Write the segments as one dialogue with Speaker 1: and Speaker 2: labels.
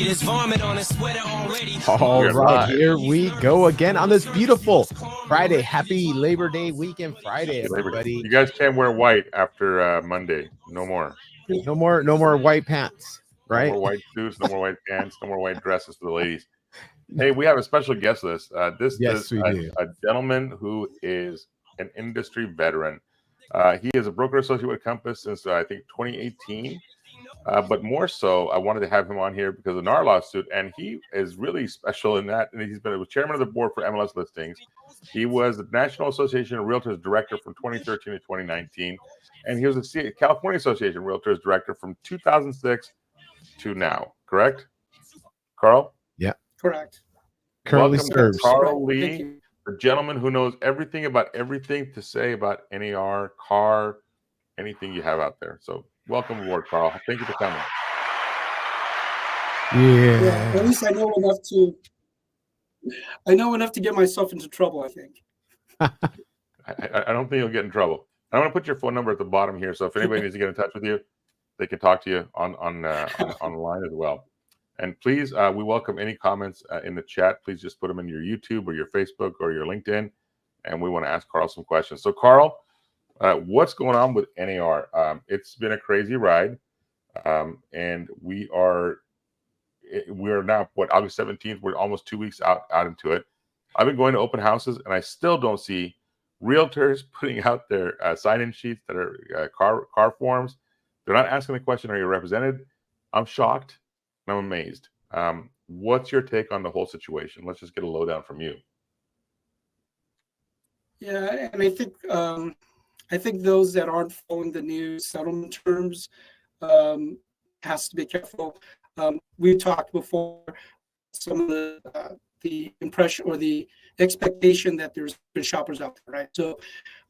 Speaker 1: There's vomit on his sweater already.
Speaker 2: All right, here we go again on this beautiful Friday. Happy Labor Day weekend Friday, everybody.
Speaker 3: You guys can't wear white after Monday. No more.
Speaker 2: No more white pants, right?
Speaker 3: No more white suits, no more white pants, no more white dresses for the ladies. Hey, we have a special guest list. This is a gentleman who is an industry veteran. He is a broker associate with Compass since I think 2018. But more so, I wanted to have him on here because of our lawsuit, and he is really special in that. And he's been chairman of the board for MLS Listings. He was the National Association of Realtors director from 2013 to 2019, and he was the California Association of Realtors director from 2006 to now. Correct, Karl?
Speaker 2: Yeah,
Speaker 4: correct.
Speaker 2: Currently
Speaker 3: Welcome
Speaker 2: serves.
Speaker 3: Karl Lee, the gentleman who knows everything about everything to say about NAR, car, anything you have out there. So welcome aboard, Karl. Thank you for coming.
Speaker 2: Yeah.
Speaker 4: At least I know enough to get myself into trouble, I think.
Speaker 3: I don't think you'll get in trouble. I'm going to put your phone number at the bottom here, so if anybody needs to get in touch with you, they can talk to you online as well. And please, we welcome any comments in the chat. Please just put them in your YouTube or your Facebook or your LinkedIn, and we want to ask Karl some questions. So, Karl, what's going on with NAR? It's been a crazy ride, and we are now August 17th. We're almost 2 weeks out into it. I've been going to open houses, and I still don't see realtors putting out their sign-in sheets that are car forms. They're not asking the question, "Are you represented?" I'm shocked. I'm amazed. What's your take on the whole situation? Let's just get a lowdown from you.
Speaker 4: Yeah, and I think those that aren't following the new settlement terms has to be careful. We talked before some of the impression or the expectation that there's been shoppers out there, right? So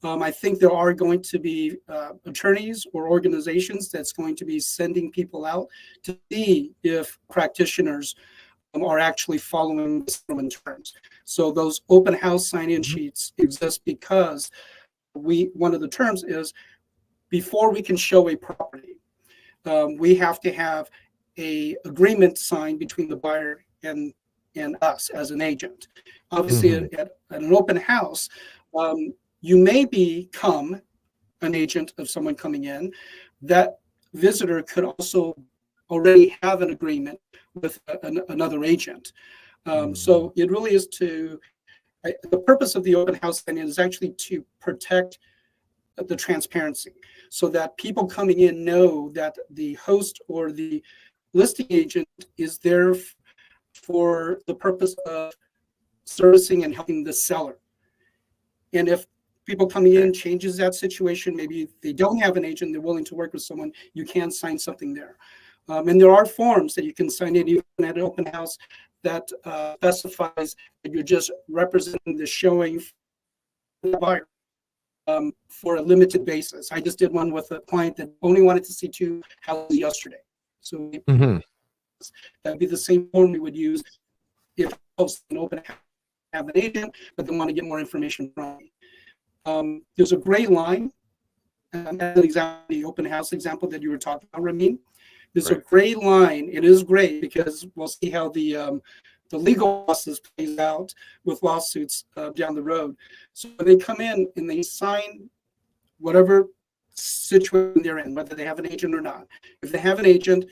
Speaker 4: I think there are going to be attorneys or organizations that's going to be sending people out to see if practitioners are actually following the settlement terms. So those open house sign-in sheets exist because one of the terms is before we can show a property, we have to have a agreement signed between the buyer and us as an agent. Obviously, at an open house, you may become an agent of someone coming in. That visitor could also already have an agreement with another agent. So it really is the purpose of the open house sign-in is actually to protect the transparency so that people coming in know that the host or the listing agent is there for the purpose of servicing and helping the seller. And if people coming in changes that situation, maybe they don't have an agent, they're willing to work with someone, you can sign something there. And there are forms that you can sign in even at an open house that specifies that you're just representing the showing for the buyer for a limited basis. I just did one with a client that only wanted to see 2 houses yesterday. So that would be the same form we would use if host an open house, have an agent, but they want to get more information from me. There's a gray line, the open house example that you were talking about, Ramin. There's a gray line. It is gray because we'll see how the legal process plays out with lawsuits down the road. So when they come in and they sign whatever situation they're in, whether they have an agent or not. If they have an agent,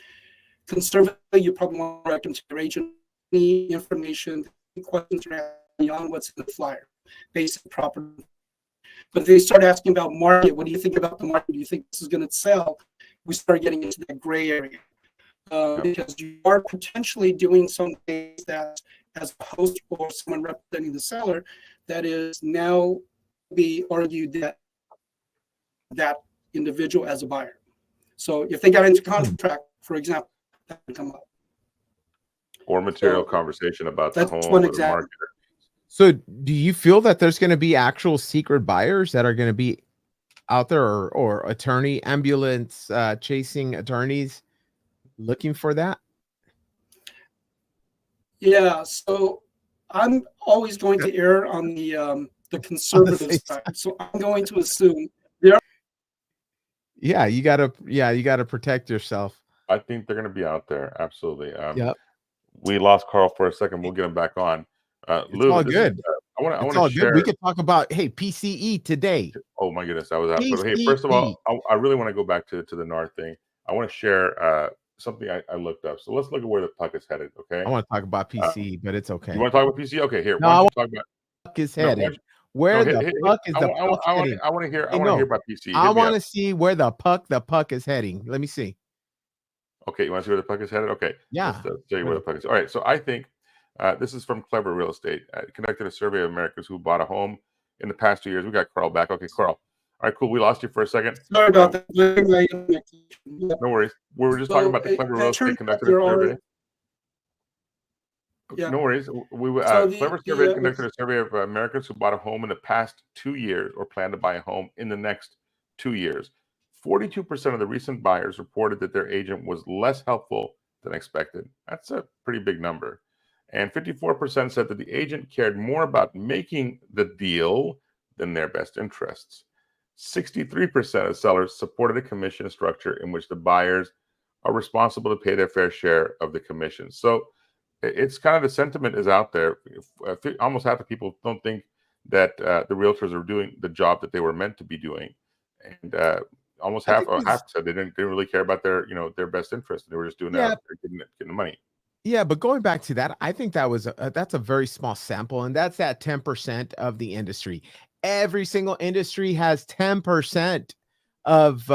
Speaker 4: conservatively, you probably want to direct them to your agent, any information, questions beyond what's in the flyer, basic property. But if they start asking about market, what do you think about the market? Do you think this is going to sell? We start getting into that gray area because you are potentially doing something that, as a host or someone representing the seller, that is now be argued that individual as a buyer. So if they got into contract, for example, that would come up.
Speaker 3: Or material conversation about the home
Speaker 4: one
Speaker 3: or the
Speaker 4: example.
Speaker 3: market.
Speaker 2: So do you feel that there's going to be actual secret buyers that are going to be out there or attorney ambulance chasing attorneys looking for that?
Speaker 4: Yeah, so I'm always going to err on the conservative side. So I'm going to assume there.
Speaker 2: You gotta protect yourself.
Speaker 3: I think they're going to be out there. Absolutely.
Speaker 2: Yep.
Speaker 3: We lost Carl for a second. We'll get him back on.
Speaker 2: It's
Speaker 3: Lou,
Speaker 2: all
Speaker 3: this
Speaker 2: good.
Speaker 3: Is, I want
Speaker 2: It's
Speaker 3: to
Speaker 2: all
Speaker 3: share.
Speaker 2: good. We could talk about, hey, PCE today.
Speaker 3: Oh my goodness, that was out. But hey,
Speaker 2: PCE.
Speaker 3: first of all, I really want to go back to the NAR thing. I want to share something I looked up. So let's look at where the puck is headed. Okay.
Speaker 2: I want to talk about PCE, but it's okay.
Speaker 3: You want to talk about PC? Okay, here.
Speaker 2: No,
Speaker 3: Why
Speaker 2: I
Speaker 3: don't you
Speaker 2: want
Speaker 3: talk about
Speaker 2: puck is
Speaker 3: no?
Speaker 2: headed. Where the puck is the puck heading?
Speaker 3: I want to hear. I
Speaker 2: Hey,
Speaker 3: want to
Speaker 2: no.
Speaker 3: hear about PC.
Speaker 2: I
Speaker 3: Hit me
Speaker 2: want
Speaker 3: up.
Speaker 2: to see where the puck is heading. Let me see.
Speaker 3: Okay, you want to see where the puck is headed? Okay,
Speaker 2: Yeah.
Speaker 3: let's tell you where the puck is. All right, so I think this is from Clever Real Estate. Conducted a survey of Americans who bought a home in the past 2 years. We got Carl back. Okay, Carl. All right, cool. We lost you for a second.
Speaker 4: Sorry about that.
Speaker 3: No worries. We were just talking about the Clever Real Estate conducted a survey.
Speaker 4: Yeah.
Speaker 3: No worries. We
Speaker 4: So
Speaker 3: Clever Survey conducted a survey of Americans who bought a home in the past 2 years or plan to buy a home in the next 2 years. 42% of the recent buyers reported that their agent was less helpful than expected. That's a pretty big number. And 54% said that the agent cared more about making the deal than their best interests. 63% of sellers supported a commission structure in which the buyers are responsible to pay their fair share of the commission. So it's kind of the sentiment is out there. Almost half the people don't think that the realtors are doing the job that they were meant to be doing, and almost half said they didn't really care about their their best interest. They were just doing that, getting the money.
Speaker 2: Yeah, but going back to that, I think that was that's a very small sample, and that's at 10% of the industry. Every single industry has 10% of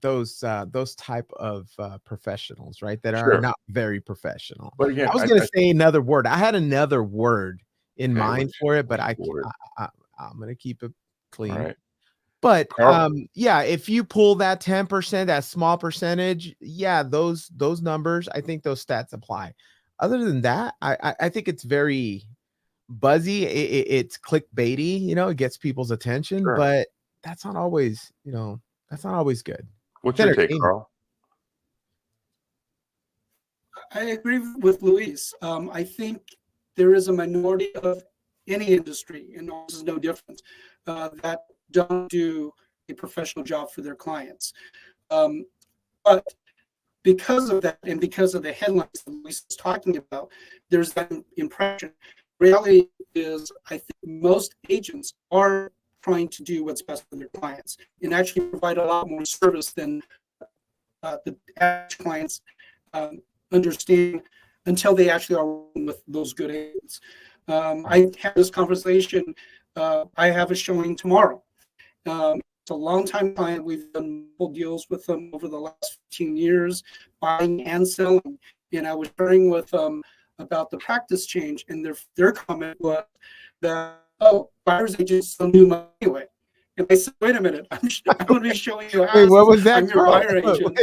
Speaker 2: those type of professionals, right? That are not very professional.
Speaker 3: But again,
Speaker 2: I was going to say another word. I had another word in mind for it, but I'm going to keep it clean.
Speaker 3: All right.
Speaker 2: But yeah, if you pull that 10%, that small percentage, yeah, those numbers, I think those stats apply. Other than that, I think it's very buzzy. It's clickbaity, it gets people's attention, but that's not always, that's not always good.
Speaker 3: What's your take, Carl?
Speaker 4: I agree with Luis. I think there is a minority of any industry, and this is no different, that don't do a professional job for their clients. But because of that, and because of the headlines that Luis is talking about, there's that impression. Reality is, I think most agents are trying to do what's best for their clients and actually provide a lot more service than the average clients understand until they actually are working with those good agents. I had this conversation. I have a showing tomorrow. It's a long-time client. We've done multiple deals with them over the last 15 years, buying and selling. And I was sharing with them about the practice change, and their comment was that, oh, buyer's agents don't do much anyway. And I said, wait a minute, I'm going to be showing you houses.
Speaker 2: What was that?
Speaker 4: I'm your buyer agent.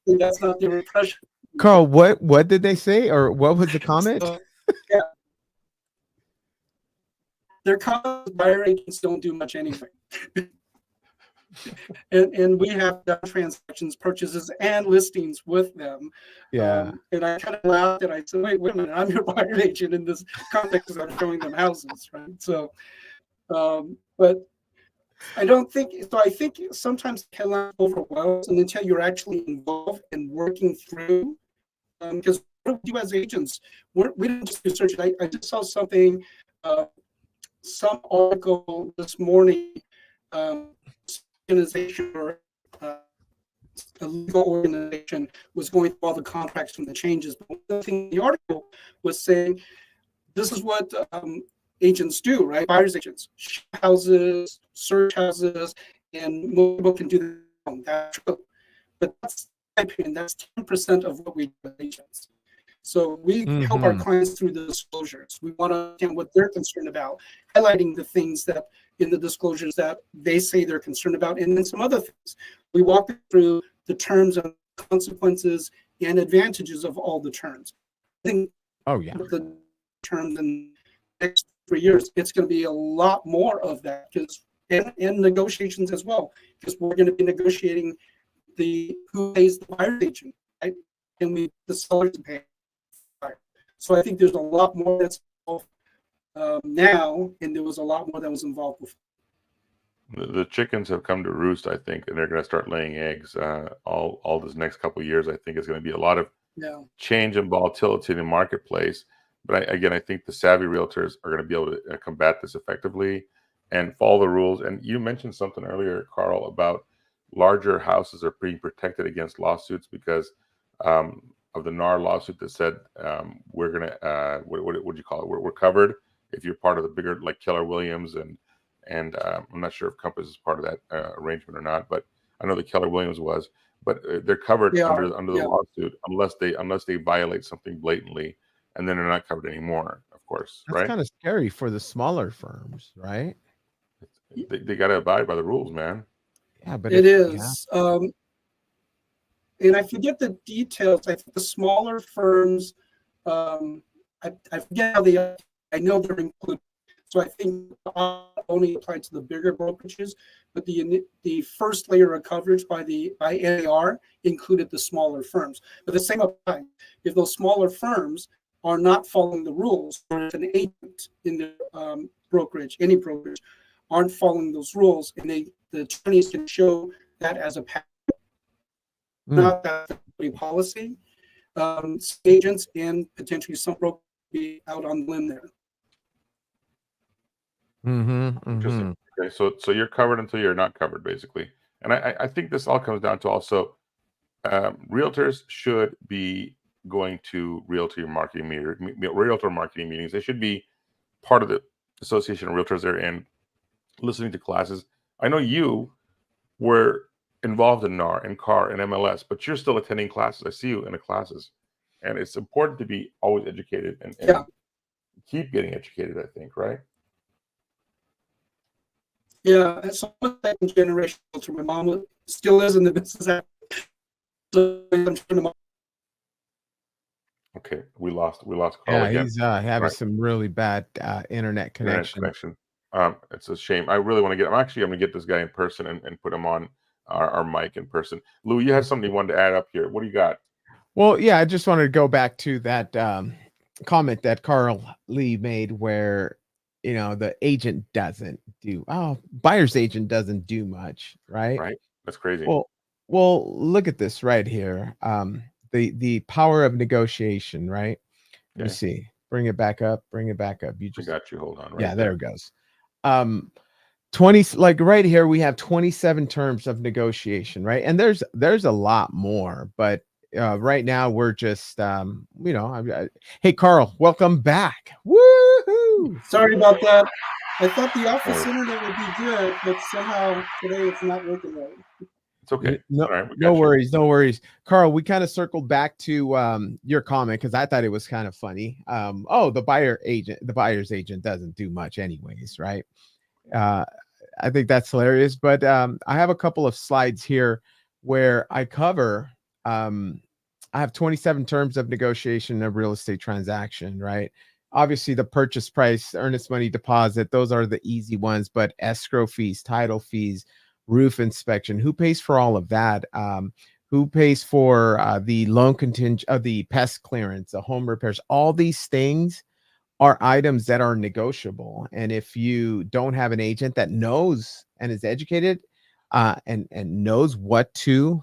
Speaker 4: And that's not their impression.
Speaker 2: Carl, what did they say, or what was the comment?
Speaker 4: So, yeah. Their comment, buyer agents don't do much anyway. and we have done transactions, purchases, and listings with them.
Speaker 2: Yeah.
Speaker 4: And I kind of laughed and I said, wait a minute, I'm your buyer agent in this context because I'm showing them houses, right? So, but I don't think so. I think sometimes headline overwhelms, and until you're actually involved and working through, because what do we do as agents? We don't just research. I just saw something, some article this morning. Organization or a legal organization was going through all the contracts from the changes. But one of the things the article was saying, this is what agents do, right? Buyers agents, houses, search houses, and most people can do that. That's true. But that's, in my opinion, that's 10% of what we do as agents. So we help our clients through the disclosures. We want to understand what they're concerned about, highlighting the things that in the disclosures that they say they're concerned about, and then some other things. We walk through the terms and consequences and advantages of all the terms. I think the terms in the next 3 years, it's going to be a lot more of that, because and negotiations as well, because we're going to be negotiating who pays the buyer agent, right? And the sellers pay. So I think there's a lot more that's involved now, and there was a lot more that was involved before.
Speaker 3: The chickens have come to roost, I think, and they're going to start laying eggs all this next couple of years. I think it's going to be a lot of change and volatility in the marketplace. But I think the savvy realtors are going to be able to combat this effectively and follow the rules. And you mentioned something earlier, Karl, about larger houses are being protected against lawsuits because of the NAR lawsuit that said we're going to, what do you call it? We're covered if you're part of the bigger, like Keller Williams. And I'm not sure if Compass is part of that arrangement or not, but I know that Keller Williams was. But they're covered under the lawsuit unless they violate something blatantly, and then they're not covered anymore, of course.
Speaker 2: That's
Speaker 3: right?
Speaker 2: kind of scary for the smaller firms, right?
Speaker 3: They got to abide by the rules, man.
Speaker 2: Yeah, but
Speaker 4: it is. And I forget the details. I think the smaller firms, I forget how they. I know they're included. So I think only applied to the bigger brokerages, but the first layer of coverage by NAR included the smaller firms. But the same applies if those smaller firms are not following the rules, or if an agent in the brokerage, any brokerage, aren't following those rules, and the attorneys can show that as a pattern, not that a policy. Agents and potentially some brokers be out on the limb there.
Speaker 3: Okay, so you're covered until you're not covered, basically. And I think this all comes down to also realtors should be going to realtor marketing meetings. They should be part of the Association of Realtors there and listening to classes. I know you were involved in NAR and CAR and MLS, but you're still attending classes. I see you in the classes, and it's important to be always educated and keep getting educated, I think, right?
Speaker 4: Yeah, and so second generation realtor. My mom still is in the business.
Speaker 3: Okay, we lost Carl
Speaker 2: yeah,
Speaker 3: again.
Speaker 2: he's having some really bad internet connection.
Speaker 3: It's a shame. I really want to I'm going to get this guy in person and put him on our mic in person. Lou, you had something you wanted to add up here. What do you got?
Speaker 2: Well, yeah, I just wanted to go back to that comment that Karl Lee made where, the agent doesn't do, buyer's agent doesn't do much, right?
Speaker 3: Right. That's crazy.
Speaker 2: Well, look at this right here. The power of negotiation, right? Let me see. Bring it back up. You just
Speaker 3: I got you. Hold on. Right
Speaker 2: yeah, there it goes. 20, like right here, we have 27 terms of negotiation, right? And there's a lot more, but right now we're just hey Karl, welcome back. Woohoo!
Speaker 4: Sorry about that. I thought the office internet would be good, but somehow today it's not working right.
Speaker 3: It's okay.
Speaker 2: No,
Speaker 3: all right,
Speaker 2: no worries. Karl, we kind of circled back to your comment because I thought it was kind of funny. The buyer's agent doesn't do much anyways, right? I think that's hilarious. But I have a couple of slides here where I cover I have 27 terms of negotiation in a real estate transaction, right? Obviously, the purchase price, earnest money deposit, those are the easy ones, but escrow fees, title fees, roof inspection, who pays for all of that? Who pays for the loan contingent of the pest clearance, the home repairs? All these things are items that are negotiable. And if you don't have an agent that knows and is educated and knows what to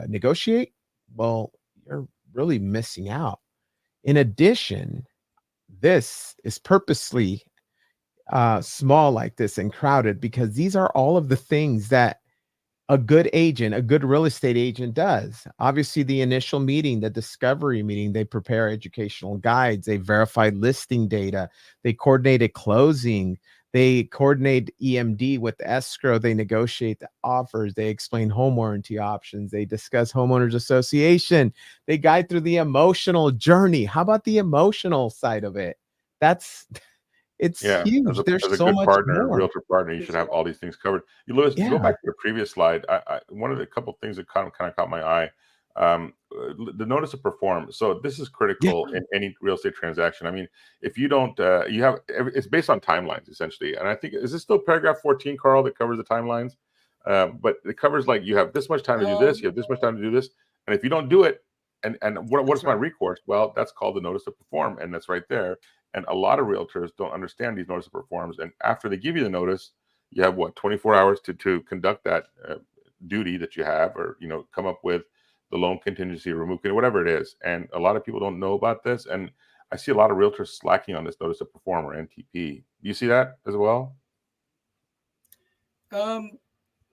Speaker 2: negotiate, well, you're really missing out. In addition, this is purposely small like this and crowded because these are all of the things that a good real estate agent does. Obviously, the initial meeting, the discovery meeting, they prepare educational guides, they verify listing data, they coordinate a closing, they coordinate EMD with the escrow, they negotiate the offers, they explain home warranty options, they discuss homeowners association, they guide through the emotional journey. How about the emotional side of it? It's huge. There's
Speaker 3: as a
Speaker 2: so
Speaker 3: good
Speaker 2: much
Speaker 3: partner,
Speaker 2: more.
Speaker 3: realtor partner, you should have all these things covered. Lewis, to go back to the previous slide, one of the couple things that kind of caught my eye, the notice of perform. So this is critical in any real estate transaction. I mean, if you don't, it's based on timelines essentially. And I think, is this still paragraph 14, Karl, that covers the timelines? But it covers like you have this much time to do this, you have this much time to do this, and if you don't do it, and what's my recourse? Well, that's called the notice of perform, and that's right there. And a lot of realtors don't understand these notice of performs. And after they give you the notice, you have 24 hours to conduct that duty that you have, or come up with the loan contingency, remove whatever it is. And a lot of people don't know about this. And I see a lot of realtors slacking on this notice of perform or NTP. Do you see that as well?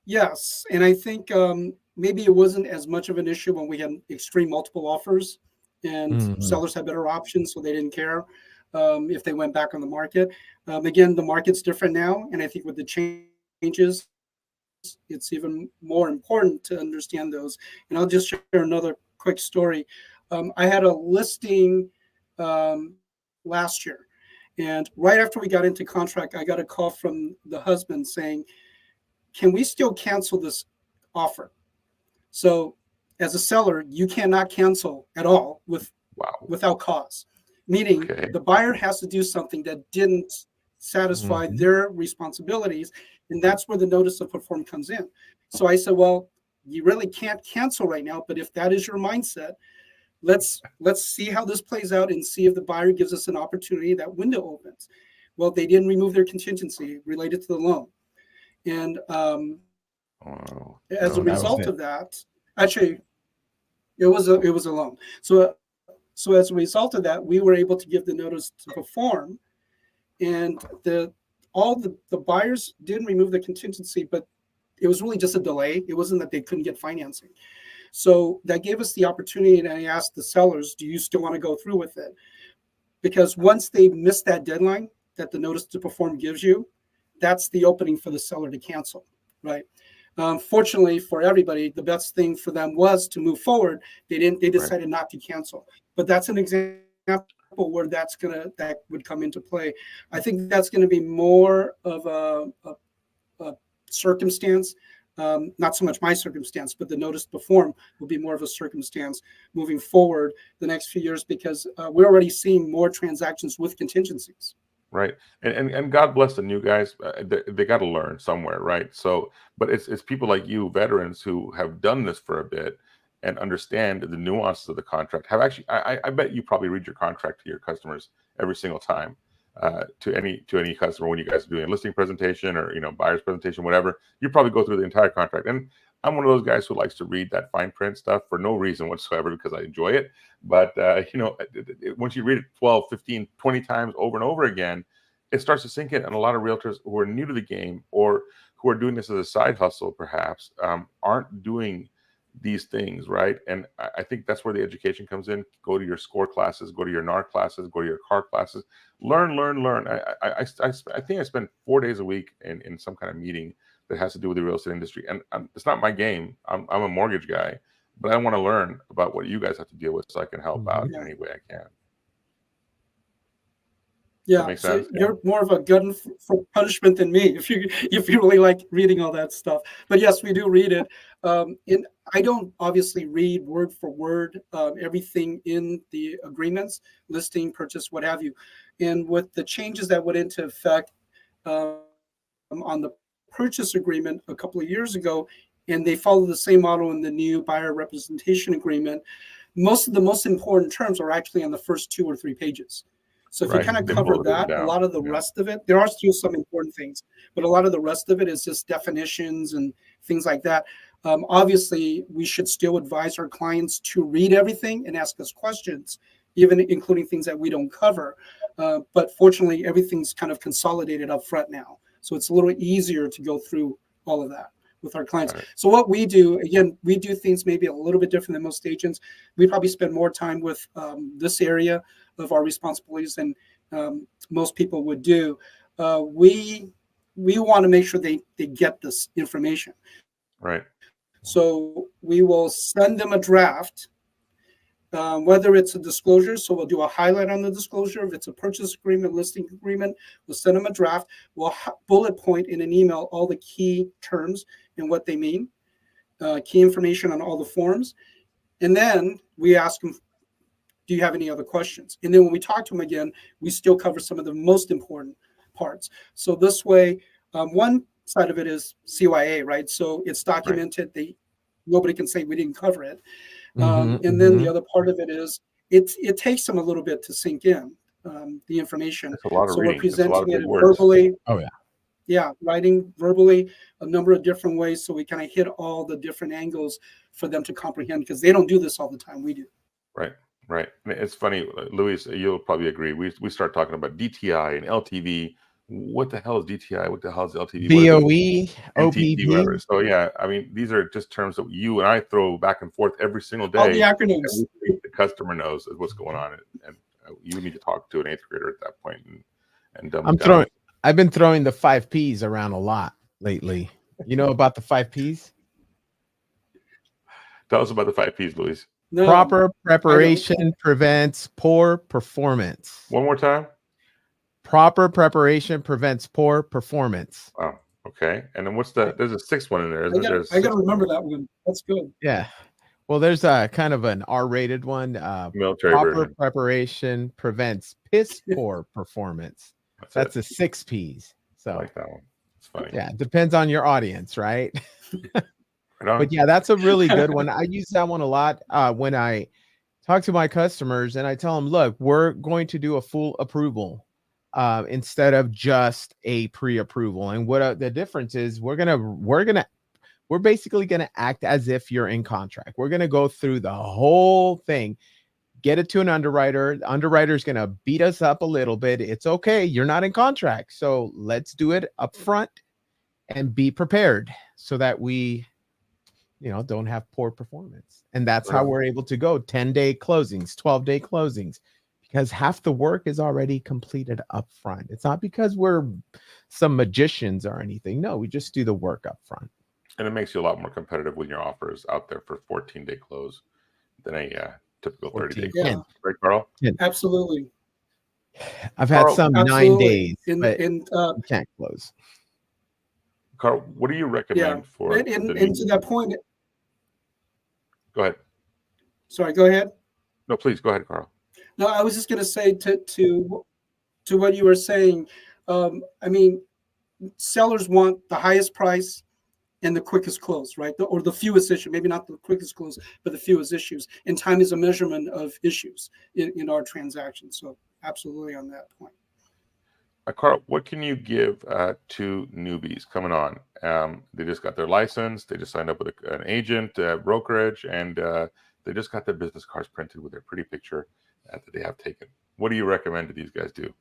Speaker 4: Yes, and I think maybe it wasn't as much of an issue when we had extreme multiple offers and sellers had better options, so they didn't care if they went back on the market. Again, the market's different now, and I think with the changes, it's even more important to understand those. And I'll just share another quick story. I had a listing last year, and right after we got into contract, I got a call from the husband saying, can we still cancel this offer? So as a seller, you cannot cancel at all without cause, meaning the buyer has to do something that didn't satisfy their responsibilities. And that's where the notice of perform comes in. So I said, well, you really can't cancel right now, but if that is your mindset, let's see how this plays out and see if the buyer gives us an opportunity, that window opens. Well, they didn't remove their contingency related to the loan. And as a result of that, actually, it was a loan. So as a result of that, we were able to give the notice to perform, and all the buyers didn't remove the contingency, but it was really just a delay. It wasn't that they couldn't get financing. So that gave us the opportunity, and I asked the sellers, do you still want to go through with it? Because once they miss that deadline that the notice to perform gives you, that's the opening for the seller to cancel, right? Fortunately for everybody, the best thing for them was to move forward. They decided not to cancel. But that's an example where that would come into play. I think that's going to be more of a circumstance, not so much my circumstance, but the notice to perform will be more of a circumstance moving forward the next few years, because we're already seeing more transactions with contingencies.
Speaker 3: Right. And God bless the new guys. They got to learn somewhere, right? So, but it's people like you, veterans, who have done this for a bit and understand the nuances of the contract. Have actually, I bet you probably read your contract to your customers every single time, to any customer when you guys are doing a listing presentation or buyer's presentation, whatever. You probably go through the entire contract. And I'm one of those guys who likes to read that fine print stuff for no reason whatsoever, because I enjoy it. But, once you read it 12, 15, 20 times over and over again, it starts to sink in. And a lot of realtors who are new to the game, or who are doing this as a side hustle, perhaps, aren't doing these things, right? And I think that's where the education comes in. Go to your SCORE classes, go to your NAR classes, go to your CAR classes, learn. I think I spend 4 days a week in some kind of meeting that has to do with the real estate industry. And it's not my game. I'm a mortgage guy, but I want to learn about what you guys have to deal with so I can help out in any way I can.
Speaker 4: Yeah, so you're more of a glutton for punishment than me if you really like reading all that stuff. But yes, we do read it. And I don't obviously read word for word everything in the agreements, listing, purchase, what have you. And with the changes that went into effect on the purchase agreement a couple of years ago, and they follow the same model in the new buyer representation agreement, most of the most important terms are actually on the first 2 or 3 pages. So if you kind of cover that, a lot of the rest of it, there are still some important things, but a lot of the rest of it is just definitions and things like that. Obviously, we should still advise our clients to read everything and ask us questions, even including things that we don't cover. But fortunately, everything's kind of consolidated up front now. So it's a little easier to go through all of that with our clients. Right. So what we do, again, we do things maybe a little bit different than most agents. We probably spend more time with this area of our responsibilities than most people would do. We want to make sure they get this information.
Speaker 3: Right.
Speaker 4: So we will send them a draft, whether it's a disclosure. So we'll do a highlight on the disclosure. If it's a purchase agreement, listing agreement, we'll send them a draft. We'll bullet point in an email all the key terms and what they mean, key information on all the forms. And then we ask them, do you have any other questions? And then when we talk to them again, we still cover some of the most important parts. So this way, one side of it is CYA, right? So it's documented. Right. Nobody can say we didn't cover it. And then the other part of it is it takes them a little bit to sink in the information.
Speaker 3: That's a lot of
Speaker 4: so
Speaker 3: reading.
Speaker 4: We're presenting it
Speaker 3: words.
Speaker 4: verbally.
Speaker 2: Oh yeah.
Speaker 4: Yeah, writing verbally a number of different ways so we kind of hit all the different angles for them to comprehend, because they don't do this all the time. We do.
Speaker 3: Right, right. And it's funny, Luis, you'll probably agree. We start talking about DTI and LTV. What the hell is DTI? What the hell is LTV?
Speaker 2: BOE,
Speaker 3: NTP, whatever.
Speaker 2: OPP.
Speaker 3: So yeah, I mean, these are just terms that you and I throw back and forth every single
Speaker 4: All the
Speaker 3: day.
Speaker 4: acronyms.
Speaker 3: And we think the customer knows what's going on, and you need to talk to an eighth grader at that point and dumb it down.
Speaker 2: I've been throwing the 5 Ps around a lot lately. You know about the 5 Ps?
Speaker 3: Tell us about the 5 Ps, Luis.
Speaker 4: No,
Speaker 2: Proper preparation prevents poor performance.
Speaker 3: One more time.
Speaker 2: Proper preparation prevents poor performance.
Speaker 3: Oh, okay. And then there's a sixth one in there, isn't there?
Speaker 4: I got to remember that one. That's good.
Speaker 2: Yeah. Well, there's a kind of an R-rated one.
Speaker 3: Military
Speaker 2: Proper
Speaker 3: version.
Speaker 2: preparation prevents piss poor performance. That's the 6 Ps. So
Speaker 3: I like that one. It's funny.
Speaker 2: Yeah, depends on your audience, right?
Speaker 3: Right on.
Speaker 2: But yeah, that's a really good one. I use that one a lot when I talk to my customers and I tell them, look, we're going to do a full approval instead of just a pre-approval. And what the difference is, we're basically gonna act as if you're in contract. We're gonna go through the whole thing, get it to an underwriter. The underwriter's gonna beat us up a little bit. It's okay, you're not in contract, so let's do it up front and be prepared so that we don't have poor performance. And that's how we're able to go 10-day closings, 12-day closings, because half the work is already completed up front. It's not because we're some magicians or anything. No, we just do the work up front.
Speaker 3: And it makes you a lot more competitive when your offer is out there for 14-day close than a typical 30-day close.
Speaker 4: Yeah.
Speaker 3: Right, Carl?
Speaker 4: Absolutely.
Speaker 2: I've had some 9 days, but
Speaker 4: you
Speaker 2: can't close.
Speaker 3: Carl, what do you recommend for
Speaker 4: and to that point?
Speaker 3: Go ahead.
Speaker 4: Sorry, go ahead.
Speaker 3: No, please go ahead, Carl.
Speaker 4: No, I was just going to say to what you were saying. I mean, sellers want the highest price and the quickest close, right? Or the fewest issue. Maybe not the quickest close, but the fewest issues. And time is a measurement of issues in our transactions. So absolutely on that point.
Speaker 3: Carl, what can you give to newbies coming on? They just got their license. They just signed up with an agent, brokerage, and they just got their business cards printed with their pretty picture that they have taken. What do you recommend that these guys do?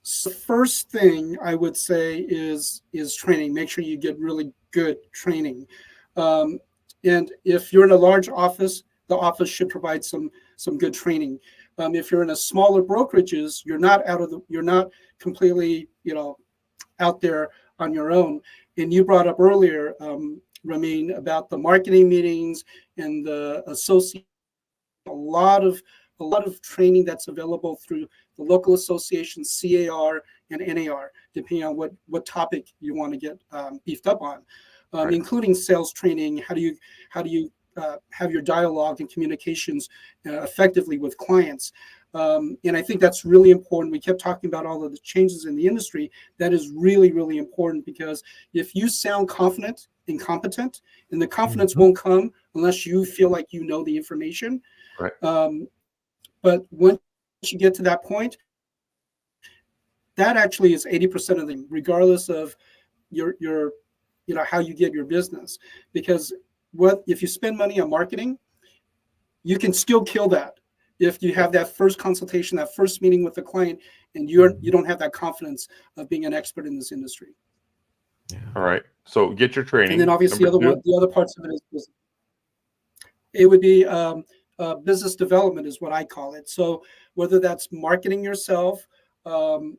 Speaker 4: So first thing I would say is training. Make sure you get really good training. And if you're in a large office, the office should provide some good training. If you're in a smaller brokerages, you're not completely, out there on your own. And you brought up earlier, Ramin, about the marketing meetings and the associate. A lot of training that's available through the local associations, CAR and NAR, depending on what topic you want to get beefed up on, including sales training. How do you have your dialogue and communications effectively with clients? And I think that's really important. We kept talking about all of the changes in the industry. That is really, really important, because if you sound confident and competent, and the confidence won't come unless you feel like you know the information.
Speaker 3: Right.
Speaker 4: But once you get to that point, that actually is 80% of them, regardless of your how you get your business. Because if you spend money on marketing, you can still kill that if you have that first consultation, that first meeting with the client, and you don't have that confidence of being an expert in this industry.
Speaker 2: Yeah.
Speaker 3: All right. So get your training.
Speaker 4: And then obviously the other parts of it would be business development is what I call it. So whether that's marketing yourself, hosting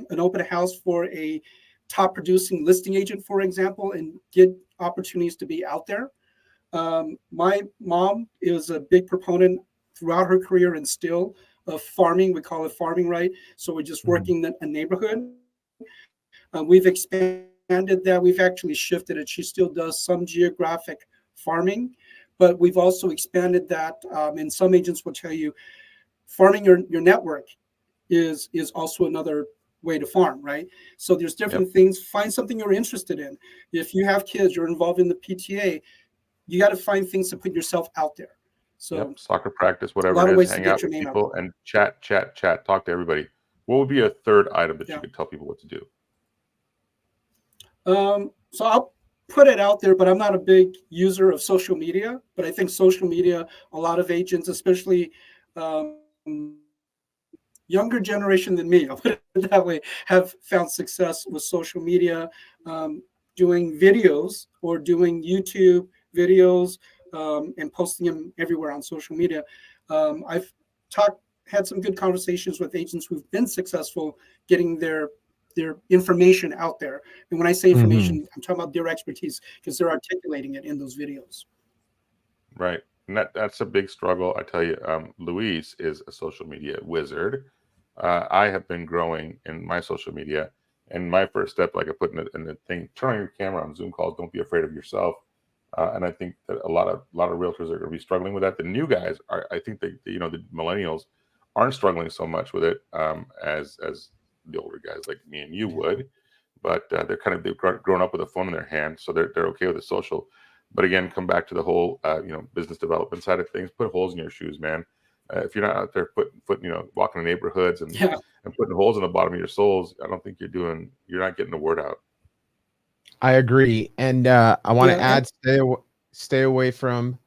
Speaker 4: an open house for a top producing listing agent, for example, and get opportunities to be out there. My mom is a big proponent throughout her career and still of farming. We call it farming, right? So we're just working a neighborhood. We've expanded that. We've actually shifted it. She still does some geographic farming, but we've also expanded that. And some agents will tell you farming your network is also another way to farm, right? So there's different things. Find something you're interested in. If you have kids, you're involved in the PTA, you got to find things to put yourself out there. So
Speaker 3: Yep, soccer practice,
Speaker 4: a
Speaker 3: whatever
Speaker 4: lot
Speaker 3: it
Speaker 4: of
Speaker 3: is,
Speaker 4: ways to
Speaker 3: hang
Speaker 4: get
Speaker 3: out
Speaker 4: your
Speaker 3: with
Speaker 4: name out
Speaker 3: people and chat, talk to everybody. What would be a third item that you
Speaker 4: there.
Speaker 3: could tell people what to do?
Speaker 4: So I'll put it out there, but I'm not a big user of social media. But I think social media, a lot of agents, especially um, younger generation than me, I'll put it that way, have found success with social media, doing videos or doing YouTube videos and posting them everywhere on social media. I've had some good conversations with agents who've been successful getting their information out there. And when I say
Speaker 2: Mhm.
Speaker 4: information, I'm talking about their expertise because they're articulating it in those videos.
Speaker 3: Right. And that's a big struggle. I tell you, Luis is a social media wizard. I have been growing in my social media. And my first step, like I put in the thing, turn on your camera on Zoom calls. Don't be afraid of yourself. And I think that a lot of realtors are going to be struggling with that. The new guys are, I think the millennials aren't struggling so much with it as the older guys like me and you would. But they've grown up with a phone in their hand, so they're okay with the social. But again, come back to the whole business development side of things. Put holes in your shoes, man. If you're not out there walking in neighborhoods and
Speaker 4: Yeah.
Speaker 3: putting holes in the bottom of your soles, I don't think you're not getting the word out.
Speaker 2: I agree, and I want to
Speaker 4: Yeah.
Speaker 2: add, stay away from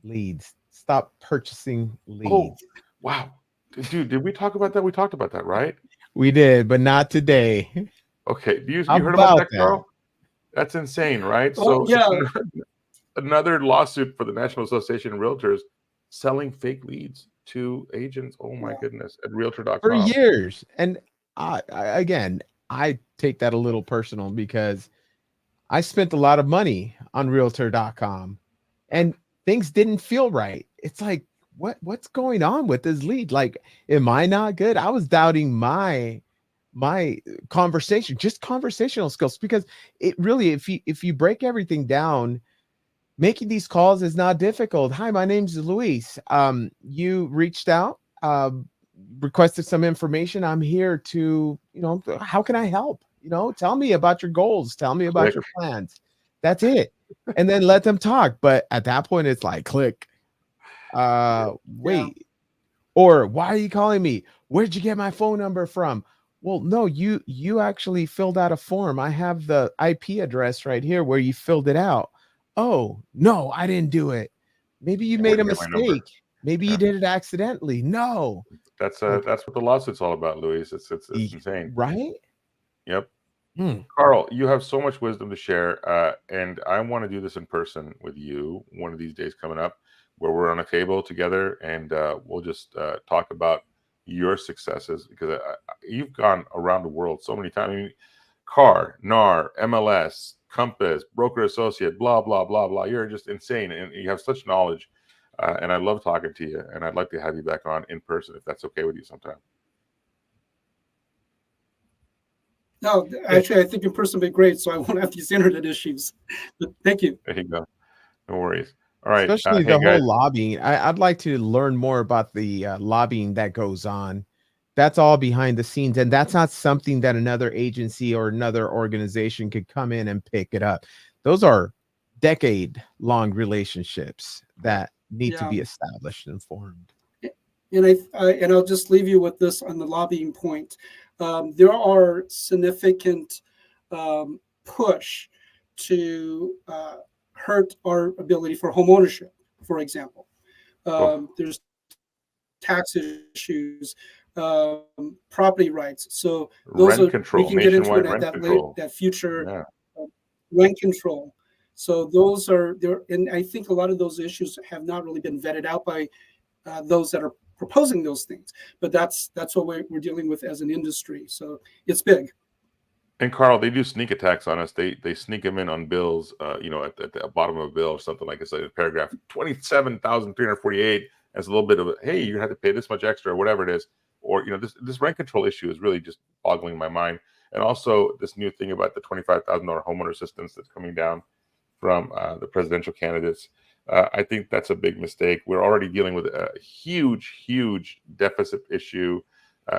Speaker 2: leads. Stop purchasing
Speaker 3: Oh,
Speaker 2: leads.
Speaker 3: wow. Dude, did we talk about that? We talked about that, right?
Speaker 2: We did, but not today.
Speaker 3: Okay.
Speaker 2: How
Speaker 3: You heard about
Speaker 2: about
Speaker 3: that,
Speaker 2: that?
Speaker 3: Carl? That's insane, right?
Speaker 4: Oh,
Speaker 3: So
Speaker 4: yeah.
Speaker 3: it's another lawsuit for the National Association of Realtors selling fake leads to agents. Oh my
Speaker 4: Yeah.
Speaker 3: goodness, at
Speaker 2: For
Speaker 3: realtor.com.
Speaker 2: years, and again, I take that a little personal because I spent a lot of money on Realtor.com, and things didn't feel right. It's like, what's going on with this lead? Like, am I not good? I was doubting my conversational skills, because it really, if you break everything down, making these calls is not difficult. Hi, my name's Luis. You reached out, requested some information. I'm here to, how can I help? Tell me about your goals. Tell me about
Speaker 3: Click.
Speaker 2: your plans. That's it. And then let them talk. But at that point, it's like, click.
Speaker 4: Yeah.
Speaker 2: Wait. Or why are you calling me? Where'd you get my phone number from? Well, no, you actually filled out a form. I have the IP address right here where you filled it out. Oh, no, I didn't do it. Maybe you
Speaker 3: Where'd
Speaker 2: made a
Speaker 3: you get my number?
Speaker 2: mistake. Maybe you
Speaker 3: Yeah.
Speaker 2: did it accidentally. No.
Speaker 3: That's
Speaker 2: Like,
Speaker 3: what the lawsuit's all about, Luis. It's insane.
Speaker 2: right?
Speaker 3: Yep.
Speaker 2: Hmm.
Speaker 3: Carl, you have so much wisdom to share, and I want to do this in person with you one of these days coming up, where we're on a table together and we'll just talk about your successes, because you've gone around the world so many times. I mean, CAR, NAR, MLS, Compass, broker associate, blah blah blah blah. You're just insane, and you have such knowledge, and I love talking to you. And I'd like to have you back on in person if that's okay with you sometime.
Speaker 4: No, actually, I think in person would be great, so I won't have these internet issues. But thank you.
Speaker 3: There you go. No worries. All right.
Speaker 2: Especially
Speaker 3: Hey
Speaker 2: the
Speaker 3: guys.
Speaker 2: whole lobbying. I'd like to learn more about the lobbying that goes on. That's all behind the scenes, and that's not something that another agency or another organization could come in and pick it up. Those are decade-long relationships that need to
Speaker 4: Yeah.
Speaker 2: be established and formed.
Speaker 4: And I'll just leave you with this on the lobbying point. There are significant push to hurt our ability for home ownership, for example.
Speaker 3: Oh,
Speaker 4: There's tax issues, property rights. So those
Speaker 3: rent
Speaker 4: are, we
Speaker 3: control,
Speaker 4: can get into it
Speaker 3: nationwide
Speaker 4: at
Speaker 3: rent
Speaker 4: that late,
Speaker 3: control.
Speaker 4: that future
Speaker 3: Yeah.
Speaker 4: rent control. So those are there, and I think a lot of those issues have not really been vetted out by those that are proposing those things. But that's what we're dealing with as an industry. So it's big.
Speaker 3: And Carl, they do sneak attacks on us. They sneak them in on bills, at the bottom of a bill or something, like I said, in paragraph 27,348. As a little bit of a, hey, you have to pay this much extra or whatever it is. Or, this rent control issue is really just boggling my mind. And also this new thing about the $25,000 homeowner assistance that's coming down from the presidential candidates. I think that's a big mistake. We're already dealing with a huge deficit issue.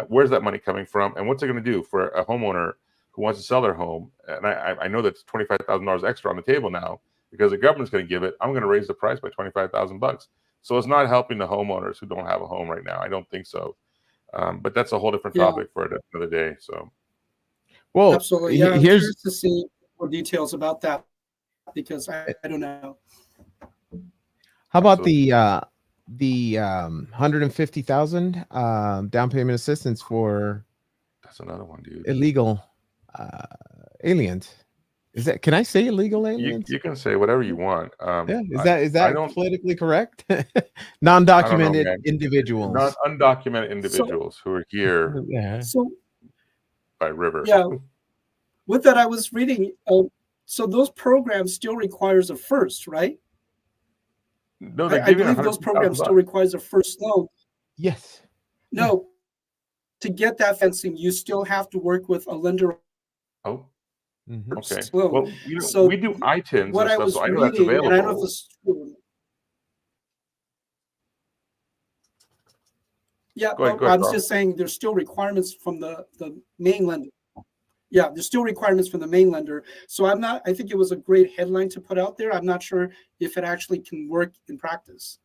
Speaker 3: Where's that money coming from? And what's it going to do for a homeowner who wants to sell their home? And I know that's $25,000 extra on the table now because the government's going to give it. I'm going to raise the price by $25,000. So it's not helping the homeowners who don't have a home right now. I don't think so. But that's a whole different
Speaker 4: Yeah.
Speaker 3: topic for another day. So,
Speaker 2: Well,
Speaker 4: Absolutely. Yeah, I'm
Speaker 2: here's
Speaker 4: curious to see more details about that because I don't know.
Speaker 2: how about
Speaker 3: Absolutely.
Speaker 2: the 150,000 down payment assistance for
Speaker 3: That's another one, dude.
Speaker 2: illegal aliens. Is that, can I say illegal aliens?
Speaker 3: You can say whatever you want.
Speaker 2: Yeah, is
Speaker 3: I
Speaker 2: that
Speaker 3: don't
Speaker 2: politically correct?
Speaker 3: I don't know,
Speaker 2: Non-documented
Speaker 3: man.
Speaker 2: individuals.
Speaker 3: Undocumented
Speaker 4: So,
Speaker 3: individuals who are here
Speaker 2: Yeah.
Speaker 4: so
Speaker 3: by river.
Speaker 4: yeah, with that, I was reading. So those programs still requires a first, right?
Speaker 3: No, they're
Speaker 4: I
Speaker 3: giving
Speaker 4: believe those programs still
Speaker 3: $150,000.
Speaker 4: requires a first loan.
Speaker 2: Yes.
Speaker 4: No, to get that fencing, you still have to work with a lender
Speaker 3: Oh,
Speaker 2: Mhm.
Speaker 3: okay.
Speaker 4: first loan.
Speaker 3: Well,
Speaker 4: So
Speaker 3: we do ITINs
Speaker 4: what
Speaker 3: and
Speaker 4: I
Speaker 3: stuff,
Speaker 4: was
Speaker 3: so I know that's
Speaker 4: reading, and I don't know if
Speaker 3: available.
Speaker 4: this is true. Yeah,
Speaker 3: Go ahead,
Speaker 4: I was
Speaker 3: Carl.
Speaker 4: just saying there's still requirements from the main lender. Yeah, there's still requirements from the main lender. So I think it was a great headline to put out there. I'm not sure if it actually can work in practice.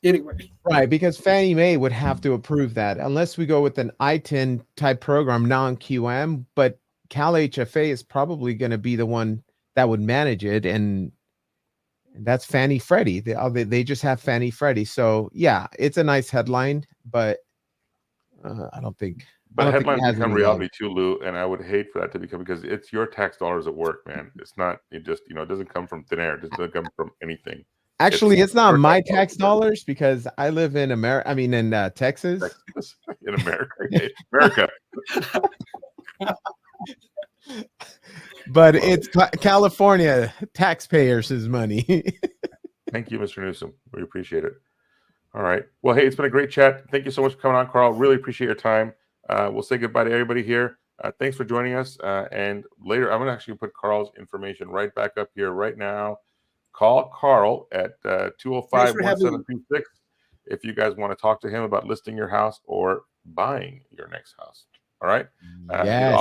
Speaker 4: Anyway.
Speaker 2: Right, because Fannie Mae would have to approve that unless we go with an ITIN type program, non-QM, but Cal HFA is probably going to be the one that would manage it, and that's Fannie Freddie. They just have Fannie Freddie. So yeah, it's a nice headline, but I don't think
Speaker 3: But
Speaker 2: it
Speaker 3: headlines
Speaker 2: has
Speaker 3: become
Speaker 2: any legs.
Speaker 3: reality too, Lou, and I would hate for that to become, because it's your tax dollars at work, man. It's not, it just, it doesn't come from thin air. It just doesn't come from anything.
Speaker 2: Actually, it's not
Speaker 3: your
Speaker 2: my
Speaker 3: tax
Speaker 2: tax dollars because I live in America. I mean, in Texas.
Speaker 3: Texas, in America. Okay. America.
Speaker 2: But it's California taxpayers' money.
Speaker 3: Thank you, Mr. Newsom. We appreciate it. All right. Well, hey, it's been a great chat. Thank you so much for coming on, Carl. Really appreciate your time. We'll say goodbye to everybody here. Thanks for joining us. And later, I'm going to actually put Carl's information right back up here right now. Call Carl at 205-1726 if you guys want to talk to him about listing your house or buying your next house. All right.
Speaker 2: Yes.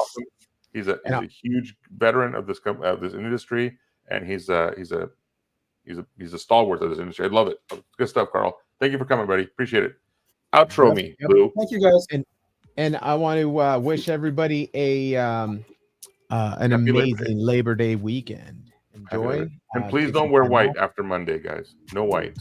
Speaker 3: He's awesome. He's a huge veteran of this industry, and he's a stalwart of this industry. I love it. Good stuff, Carl. Thank you for coming, buddy. Appreciate it. Outro me, Lou.
Speaker 4: Thank you, guys.
Speaker 2: And I want to wish everybody an
Speaker 3: Happy
Speaker 2: amazing Labor Day weekend. Enjoy.
Speaker 3: And please don't wear white after Monday, guys. No white.